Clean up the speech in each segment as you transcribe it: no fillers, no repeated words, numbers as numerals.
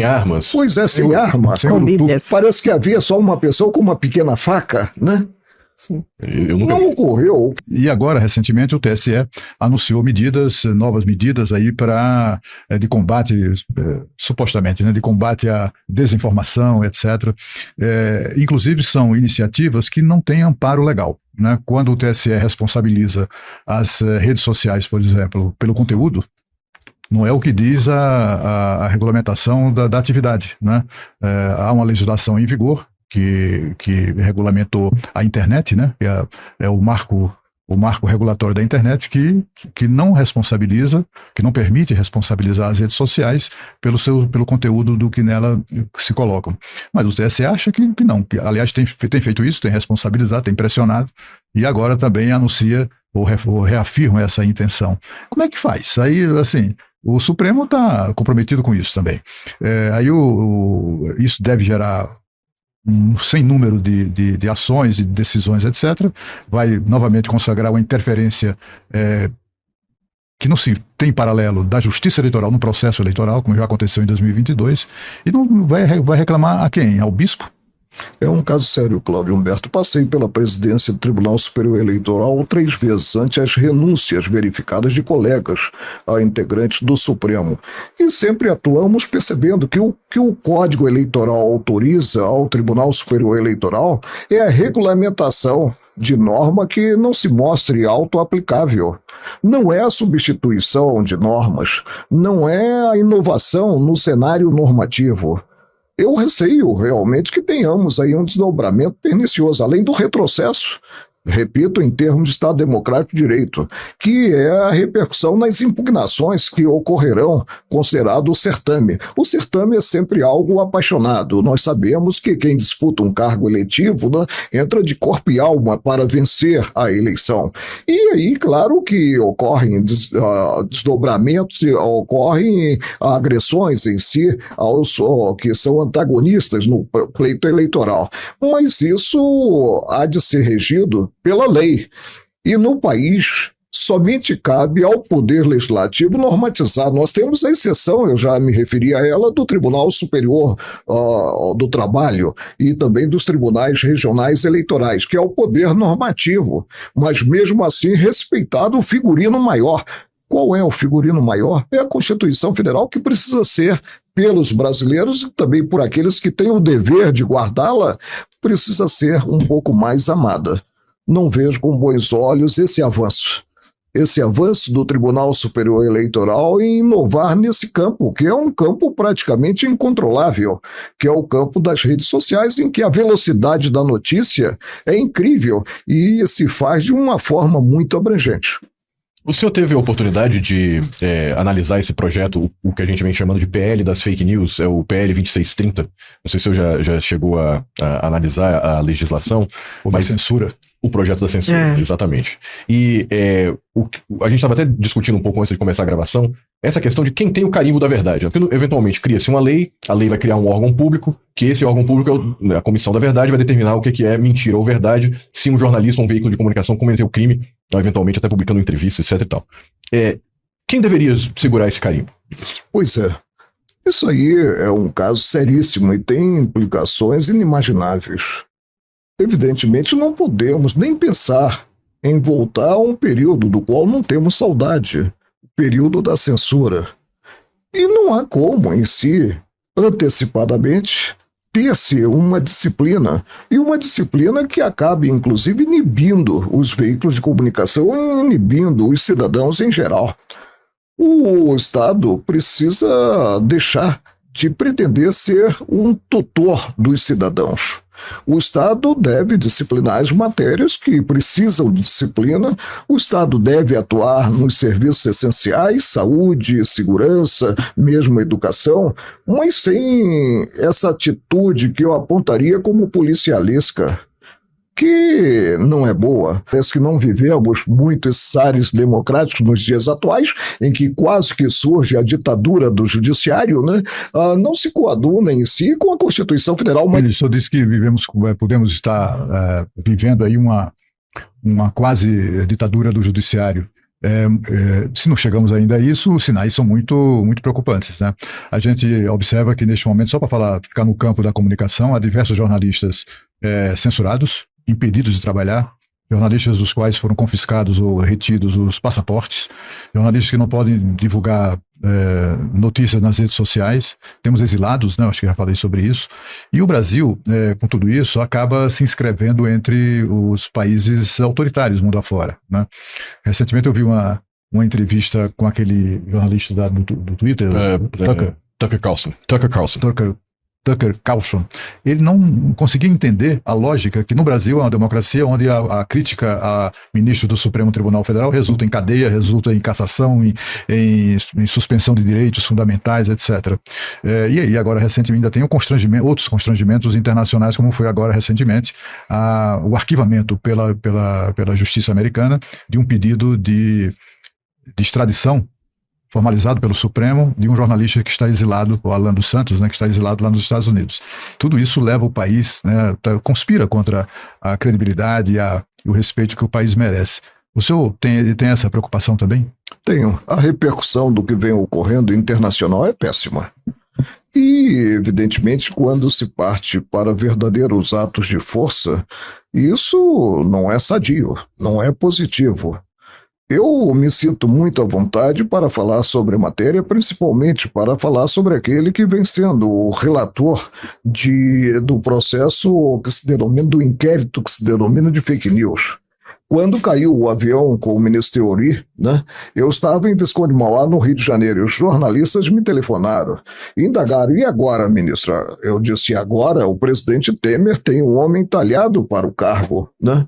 sem armas. Pois é, sem arma. Parece que havia só uma pessoa com uma pequena faca, né? Não ocorreu. E agora, recentemente, o TSE anunciou novas medidas aí de combate, supostamente, né, de combate à desinformação, etc. Inclusive são iniciativas que não têm amparo legal, né? Quando o TSE responsabiliza as redes sociais, por exemplo, pelo conteúdo, não é o que diz a regulamentação da atividade, né? Há uma legislação em vigor que regulamentou a internet, né? É o marco regulatório da internet que não responsabiliza, que não permite responsabilizar as redes sociais pelo conteúdo do que nela se colocam. Mas o TSE acha que não, que aliás tem feito isso, tem responsabilizado, tem pressionado, e agora também anuncia ou reafirma essa intenção. Como é que faz? Aí, assim, o Supremo está comprometido com isso também. Aí isso deve gerar sem número de ações e decisões, etc. Vai novamente consagrar uma interferência que não se tem paralelo da justiça eleitoral no processo eleitoral, como já aconteceu em 2022, e não vai reclamar a quem? Ao bispo? É um caso sério, Cláudio Humberto. Passei pela presidência do Tribunal Superior Eleitoral 3 vezes ante as renúncias verificadas de colegas a integrantes do Supremo. E sempre atuamos percebendo que o Código Eleitoral autoriza ao Tribunal Superior Eleitoral é a regulamentação de norma que não se mostre auto-aplicável. Não é a substituição de normas, não é a inovação no cenário normativo. Eu receio realmente que tenhamos aí um desdobramento pernicioso, além do retrocesso, repito, em termos de Estado Democrático de Direito, que é a repercussão nas impugnações que ocorrerão, considerado o certame. O certame é sempre algo apaixonado. Nós sabemos que quem disputa um cargo eletivo, né, entra de corpo e alma para vencer a eleição. E aí, claro que ocorrem desdobramentos, ocorrem agressões em si aos que são antagonistas no pleito eleitoral. Mas isso há de ser regido pela lei. E no país, somente cabe ao Poder Legislativo normatizar. Nós temos a exceção, eu já me referi a ela, do Tribunal Superior do Trabalho e também dos tribunais regionais eleitorais, que é o poder normativo, mas mesmo assim respeitado o figurino maior. Qual é o figurino maior? É a Constituição Federal, que precisa ser, pelos brasileiros e também por aqueles que têm o dever de guardá-la, precisa ser um pouco mais amada. Não vejo com bons olhos esse avanço do Tribunal Superior Eleitoral em inovar nesse campo, que é um campo praticamente incontrolável, que é o campo das redes sociais, em que a velocidade da notícia é incrível e se faz de uma forma muito abrangente. O senhor teve a oportunidade de analisar esse projeto, o que a gente vem chamando de PL das fake news, é o PL 2630. Não sei se o senhor já chegou a analisar a legislação. Mas censura. O projeto da censura, exatamente. E a gente estava até discutindo um pouco antes de começar a gravação, essa questão de quem tem o carimbo da verdade. Porque, eventualmente, cria-se uma lei, a lei vai criar um órgão público, que esse órgão público, a Comissão da Verdade, vai determinar o que é mentira ou verdade, se um jornalista ou um veículo de comunicação cometeu crime, ou eventualmente até publicando entrevista, etc e tal. Quem deveria segurar esse carimbo? Pois é. Isso aí é um caso seríssimo e tem implicações inimagináveis. Evidentemente, não podemos nem pensar em voltar a um período do qual não temos saudade, o período da censura. E não há como, em si, antecipadamente, ter-se uma disciplina, e uma disciplina que acabe, inclusive, inibindo os veículos de comunicação e inibindo os cidadãos em geral. O Estado precisa deixar de pretender ser um tutor dos cidadãos. O Estado deve disciplinar as matérias que precisam de disciplina, o Estado deve atuar nos serviços essenciais, saúde, segurança, mesmo educação, mas sem essa atitude que eu apontaria como policialesca, que não é boa. Parece que não vivemos muito esses ares democráticos nos dias atuais, em que quase que surge a ditadura do judiciário, né? Não se coaduna em si com a Constituição Federal. Mas... O senhor disse que podemos estar vivendo aí uma quase ditadura do judiciário. Se não chegamos ainda a isso, os sinais são muito, muito preocupantes, né? A gente observa que neste momento, só para ficar no campo da comunicação, há diversos jornalistas censurados, impedidos de trabalhar, jornalistas dos quais foram confiscados ou retidos os passaportes, jornalistas que não podem divulgar notícias nas redes sociais, temos exilados, né? Acho que já falei sobre isso, e o Brasil, com tudo isso, acaba se inscrevendo entre os países autoritários mundo afora, né? Recentemente eu vi uma entrevista com aquele jornalista do Twitter, Tucker Carlson. Tucker Carlson. Ele não conseguia entender a lógica que no Brasil é uma democracia onde a crítica a ministro do Supremo Tribunal Federal resulta em cadeia, resulta em cassação, em suspensão de direitos fundamentais, etc. E aí agora recentemente ainda tem outros constrangimentos internacionais, como foi agora recentemente o arquivamento pela justiça americana de um pedido de extradição formalizado pelo Supremo, de um jornalista que está exilado, o Alan dos Santos, né, que está exilado lá nos Estados Unidos. Tudo isso leva o país, né, conspira contra a credibilidade e o respeito que o país merece. O senhor tem essa preocupação também? Tenho. A repercussão do que vem ocorrendo internacional é péssima. E, evidentemente, quando se parte para verdadeiros atos de força, isso não é sadio, não é positivo. Eu me sinto muito à vontade para falar sobre a matéria, principalmente para falar sobre aquele que vem sendo o relator do processo que se denomina, do inquérito que se denomina de fake news. Quando caiu o avião com o ministro Teori, né, eu estava em Visconde Mauá, no Rio de Janeiro, e os jornalistas me telefonaram e indagaram: e agora, ministra? Eu disse: agora o presidente Temer tem um homem talhado para o cargo, né?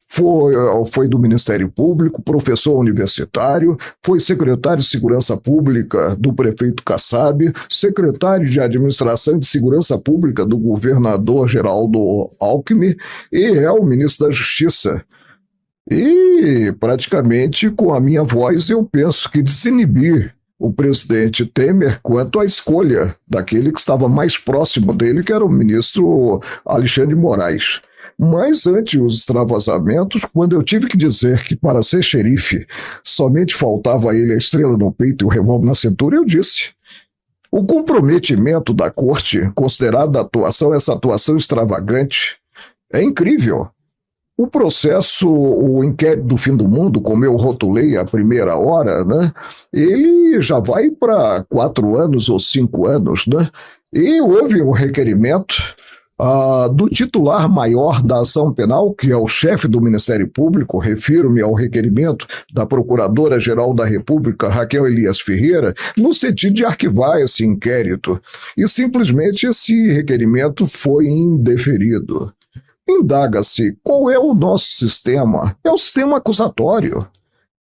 Foi do Ministério Público, professor universitário, foi secretário de Segurança Pública do prefeito Kassab, secretário de Administração e de Segurança Pública do governador Geraldo Alckmin e é o ministro da Justiça. E, praticamente, com a minha voz, eu penso que desinibir o presidente Temer quanto à escolha daquele que estava mais próximo dele, que era o ministro Alexandre de Moraes. Mas ante os extravasamentos, quando eu tive que dizer que para ser xerife somente faltava a ele a estrela no peito e o revólver na cintura, eu disse: o comprometimento da corte, considerado essa atuação extravagante, é incrível. O processo, o inquérito do fim do mundo, como eu rotulei à primeira hora, né, ele já vai para 4 anos ou 5 anos, né, e houve um requerimento do titular maior da ação penal, que é o chefe do Ministério Público, refiro-me ao requerimento da Procuradora-Geral da República, Raquel Elias Ferreira, no sentido de arquivar esse inquérito. E simplesmente esse requerimento foi indeferido. Indaga-se qual é o nosso sistema. É o sistema acusatório.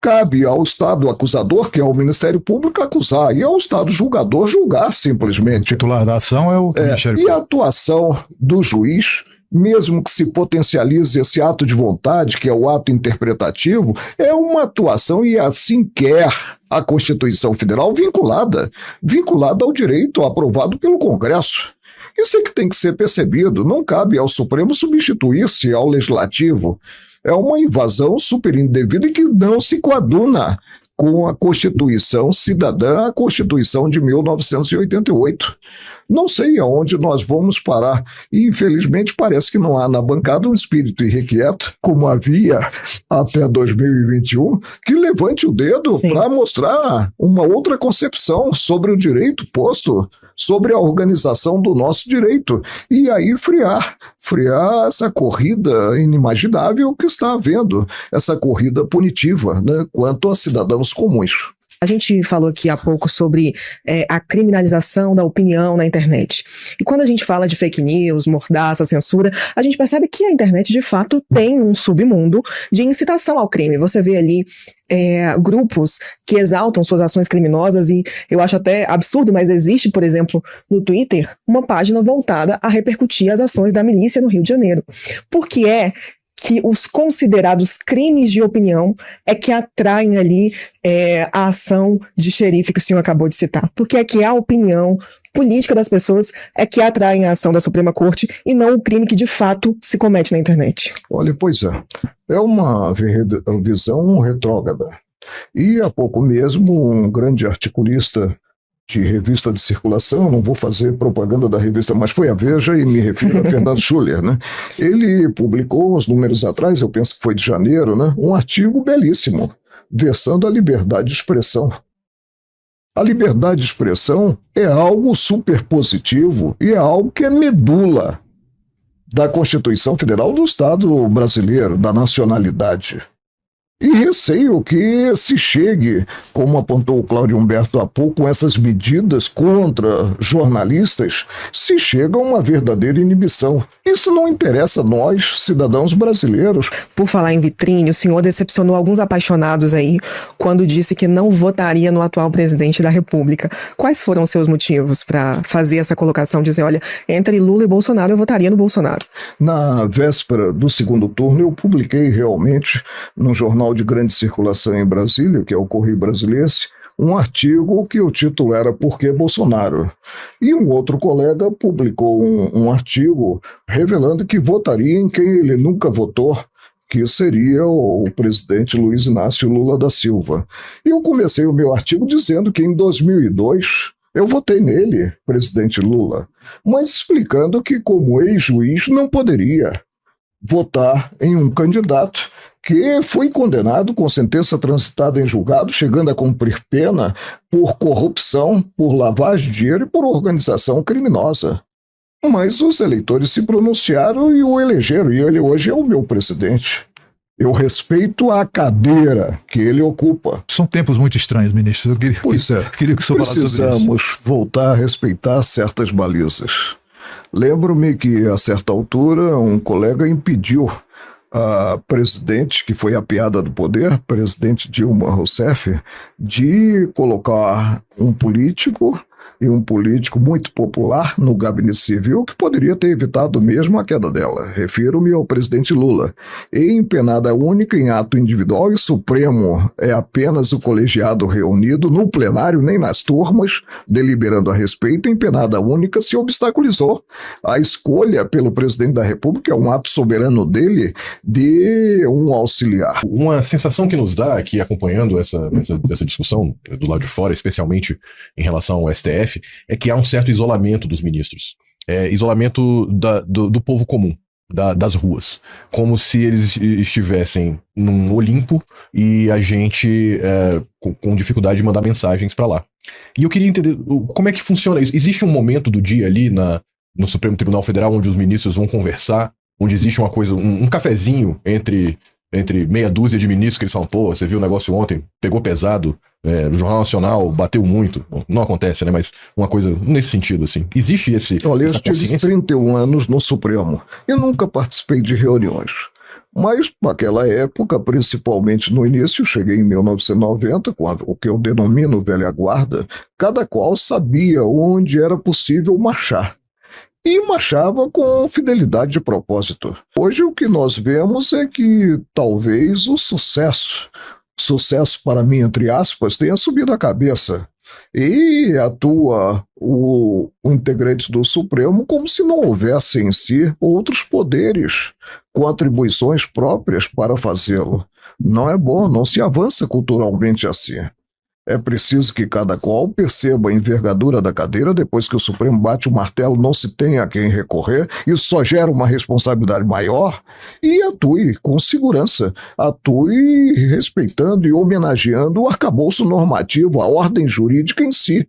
Cabe ao Estado acusador, que é o Ministério Público, acusar, e ao Estado julgador julgar simplesmente. O titular da ação é o Ministério Público. E a atuação do juiz, mesmo que se potencialize esse ato de vontade, que é o ato interpretativo, é uma atuação, e assim quer a Constituição Federal, vinculada ao direito aprovado pelo Congresso. Isso é que tem que ser percebido. Não cabe ao Supremo substituir-se ao Legislativo. É uma invasão super indevida e que não se coaduna com a Constituição Cidadã, a Constituição de 1988. Não sei aonde nós vamos parar. E, infelizmente, parece que não há na bancada um espírito irrequieto, como havia até 2021, que levante o dedo para mostrar uma outra concepção sobre o direito posto, sobre a organização do nosso direito. E aí frear essa corrida inimaginável que está havendo, essa corrida punitiva, né, quanto a cidadãos comuns. A gente falou aqui há pouco sobre a criminalização da opinião na internet. E quando a gente fala de fake news, mordaça, censura, a gente percebe que a internet, de fato, tem um submundo de incitação ao crime. Você vê ali grupos que exaltam suas ações criminosas e eu acho até absurdo, mas existe, por exemplo, no Twitter, uma página voltada a repercutir as ações da milícia no Rio de Janeiro. Por que é que os considerados crimes de opinião é que atraem ali a ação de xerife que o senhor acabou de citar? Porque é que a opinião política das pessoas é que atraem a ação da Suprema Corte e não o crime que de fato se comete na internet. Olha, pois é uma visão retrógrada. E há pouco mesmo, um grande articulista de revista de circulação, não vou fazer propaganda da revista, mas foi a Veja e me refiro a Fernando Schuller, né? Ele publicou uns números atrás, eu penso que foi de janeiro, né? Um artigo belíssimo, versando a liberdade de expressão. A liberdade de expressão é algo super positivo e é algo que é medula da Constituição Federal do Estado brasileiro, da nacionalidade. E receio que se chegue, como apontou o Cláudio Humberto há pouco, com essas medidas contra jornalistas, se chega a uma verdadeira inibição. Isso não interessa a nós, cidadãos brasileiros. Por falar em vitrine, o senhor decepcionou alguns apaixonados aí quando disse que não votaria no atual presidente da República. Quais foram os seus motivos para fazer essa colocação, dizer, olha, entre Lula e Bolsonaro eu votaria no Bolsonaro? Na véspera do segundo turno, eu publiquei realmente no jornal de grande circulação em Brasília, que é o Correio Brasiliense, um artigo que o título era Por que Bolsonaro? E um outro colega publicou um artigo revelando que votaria em quem ele nunca votou, que seria o presidente Luiz Inácio Lula da Silva. E eu comecei o meu artigo dizendo que em 2002 eu votei nele, presidente Lula, mas explicando que como ex-juiz não poderia votar em um candidato que foi condenado com sentença transitada em julgado, chegando a cumprir pena por corrupção, por lavagem de dinheiro e por organização criminosa. Mas os eleitores se pronunciaram e o elegeram, e ele hoje é o meu presidente. Eu respeito a cadeira que ele ocupa. São tempos muito estranhos, ministro. Queria que o senhor falasse sobre isso. Precisamos voltar a respeitar certas balizas. Lembro-me que, a certa altura, um colega impediu a presidente, que foi a piada do poder, presidente Dilma Rousseff, de colocar um político e um político muito popular no gabinete civil que poderia ter evitado mesmo a queda dela. Refiro-me ao presidente Lula. Em penada única, em ato individual, e Supremo é apenas o colegiado reunido no plenário, nem nas turmas, deliberando a respeito, em penada única se obstaculizou a escolha pelo presidente da República, é um ato soberano dele, de um auxiliar. Uma sensação que nos dá aqui, acompanhando essa discussão do lado de fora, especialmente em relação ao STF, é que há um certo isolamento dos ministros. Isolamento do povo comum, das ruas. Como se eles estivessem num Olimpo e a gente com dificuldade de mandar mensagens para lá. E eu queria entender como é que funciona isso. Existe um momento do dia ali no Supremo Tribunal Federal onde os ministros vão conversar, onde existe uma coisa, um cafezinho entre meia dúzia de ministros que eles falam, pô, você viu o negócio ontem, pegou pesado, o Jornal Nacional bateu muito, não acontece, né, mas uma coisa nesse sentido, assim, existe Olha, eu essa tive consciência? 31 anos no Supremo, eu nunca participei de reuniões, mas naquela época, principalmente no início, cheguei em 1990, com o que eu denomino velha guarda, cada qual sabia onde era possível marchar. E marchava com fidelidade de propósito. Hoje o que nós vemos é que talvez o sucesso para mim, entre aspas, tenha subido a cabeça. E atua o integrante do Supremo como se não houvesse em si outros poderes com atribuições próprias para fazê-lo. Não é bom, não se avança culturalmente assim. É preciso que cada qual perceba a envergadura da cadeira. Depois que o Supremo bate o martelo, não se tem a quem recorrer. Isso só gera uma responsabilidade maior e atue com segurança. Atue respeitando e homenageando o arcabouço normativo, a ordem jurídica em si,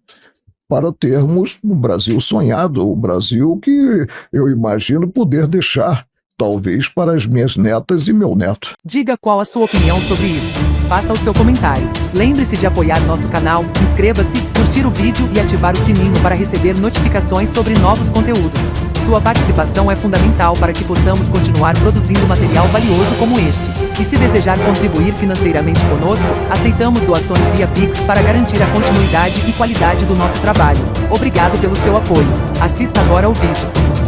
para termos o Brasil sonhado, o Brasil que eu imagino poder deixar, talvez, para as minhas netas e meu neto. Diga qual a sua opinião sobre isso. Faça o seu comentário. Lembre-se de apoiar nosso canal, inscreva-se, curtir o vídeo e ativar o sininho para receber notificações sobre novos conteúdos. Sua participação é fundamental para que possamos continuar produzindo material valioso como este. E se desejar contribuir financeiramente conosco, aceitamos doações via Pix para garantir a continuidade e qualidade do nosso trabalho. Obrigado pelo seu apoio. Assista agora ao vídeo.